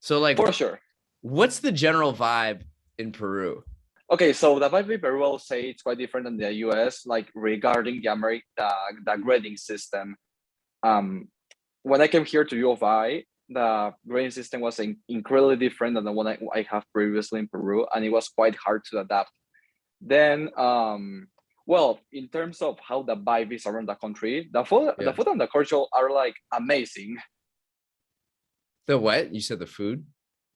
So like, for sure. what's the general vibe in Peru? Okay, so the vibe very well say it's quite different than the US, like regarding the grading system. Um, when I came here to U of I, the grading system was incredibly different than the one I have previously in Peru, and it was quite hard to adapt. Then, well, in terms of how the vibe is around the country, the Yeah. food and the culture are like amazing. The what? You said the food?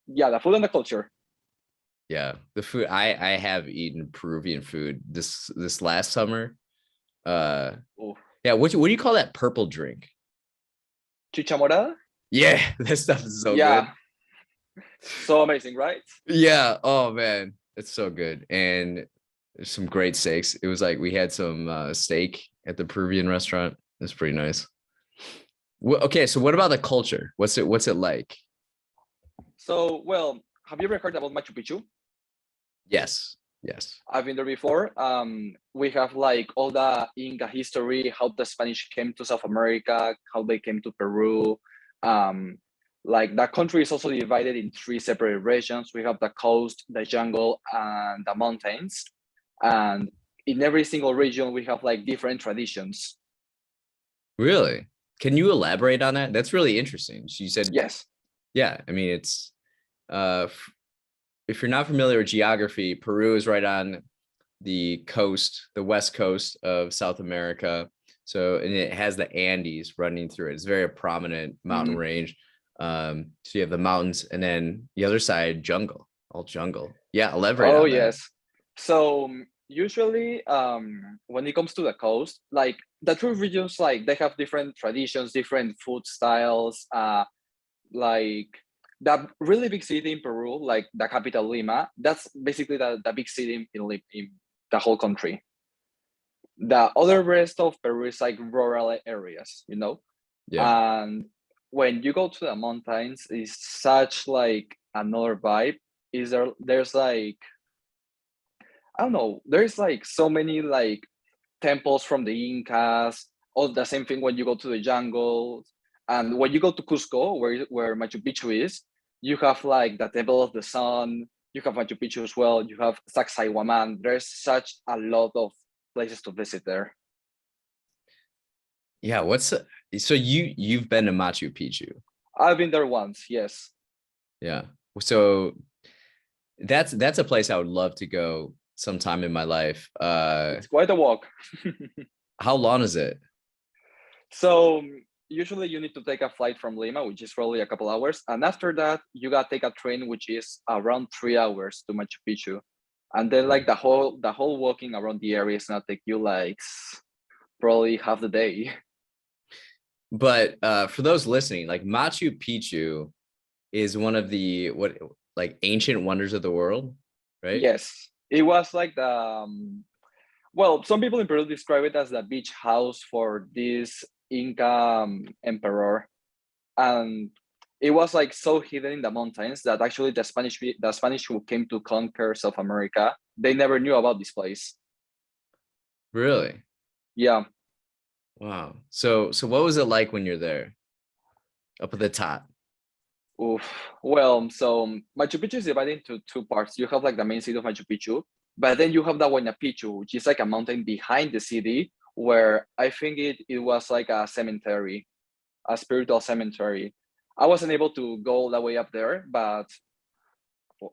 Yeah, the food and the culture. Yeah, the food. I have eaten Peruvian food this last summer. Uh, Ooh. yeah. What do you call that purple drink? Chicha morada? Yeah, that stuff is so good. Yeah, so amazing, right? Yeah. Oh man, it's so good. And there's some great steaks. It was like we had some steak at the Peruvian restaurant. It's pretty nice. Okay, so what about the culture? What's it like? So, well, have you ever heard about Machu Picchu? Yes. Yes. I've been there before. We have like all the Inca history, how the Spanish came to South America, how they came to Peru. Um, like the country is also divided in three separate regions. We have the coast, the jungle, and the mountains. And in every single region, we have like different traditions. Really? Can you elaborate on that? That's really interesting. She said, Yes. yeah, I mean, it's uh if you're not familiar with geography, Peru is right on the coast, the west coast of South America. So, and it has the Andes running through it. It's a very prominent mountain Mhm. range. So you have the mountains, and then the other side, jungle, all jungle. Yeah, elaborate Oh, on that. yes. So usually, when it comes to the coast, like the three regions, like they have different traditions, different food styles. Like the really big city in Peru, like the capital Lima, that's basically the big city in the whole country. The other rest of Peru is like rural areas, you know? Yeah. And when you go to the mountains, it's such like another vibe. Is there's like I don't know, there's like so many like temples from the Incas, all the same thing when you go to the jungle. And when you go to Cusco, where Machu Picchu is, you have like the Temple of the Sun, you have Machu Picchu as well, you have Sacsayhuaman. There's such a lot of places to visit there. Yeah. So you've been to Machu Picchu? I've been there once, yes. Yeah. So that's a place I would love to go sometime in my life. It's quite a walk. How long is it? So usually you need to take a flight from Lima, which is probably a couple hours, and after that you gotta take a train, which is around 3 hours to Machu Picchu, and then like the whole walking around the area is gonna take you like probably half the day. But for those listening, like Machu Picchu is one of the what like ancient wonders of the world, right? Yes, it was like the well, some people in Peru describe it as the beach house for this Inca emperor, and it was like so hidden in the mountains that actually the Spanish who came to conquer South America, they never knew about this place. Really? Yeah. Wow. So what was it like when you're there up at the top? Oof. Well, so Machu Picchu is divided into two parts. You have like the main city of Machu Picchu, but then you have the Huayna Picchu, which is like a mountain behind the city, where I think it was like a cemetery, a spiritual cemetery. I wasn't able to go all the way up there, but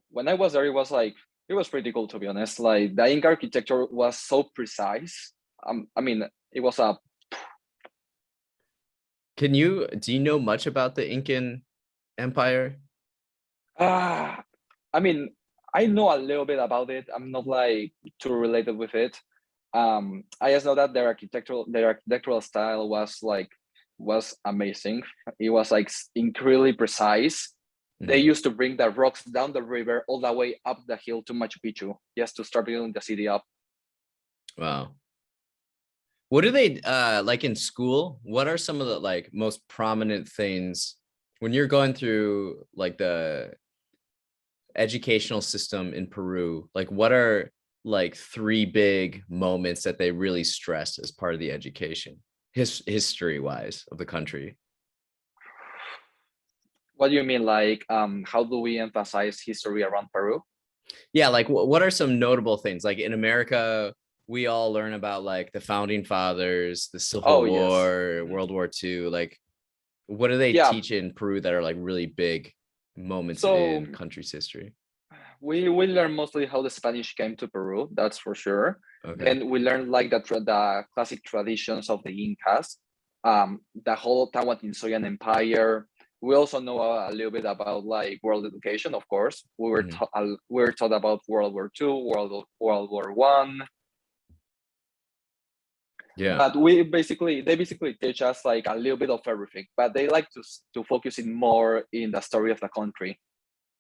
when I was there, it was pretty cool, to be honest. Like the Inca architecture was so precise. I mean, it was a Do you know much about the Incan Empire? ah. I mean, I know a little bit about it. I'm not like too related with it. I just know that their architectural style was amazing. It was like incredibly precise. They Mhm. used to bring the rocks down the river all the way up the hill to Machu Picchu just to start building the city up. Wow. What do they like in school? What are some of the like most prominent things when you're going through like the educational system in Peru? Like what are like three big moments that they really stress as part of the education history wise of the country? What do you mean? Like, how do we emphasize history around Peru? Yeah, like what are some notable things? Like in America, we all learn about like the founding fathers, the Civil Oh, yes. War, Mhm. World War II. Like, what do they Yeah. teach in Peru that are like really big moments So in country's history? we learn mostly how the Spanish came to Peru. That's for sure. Okay. Then we learn like the classic traditions of the Incas, the whole Tahuantinsuyan Empire. We also know a little bit about like world education. Of course, Mhm. we were taught about World War II, World War One. Yeah. But they basically teach us like a little bit of everything. But they like to focus in more in the story of the country.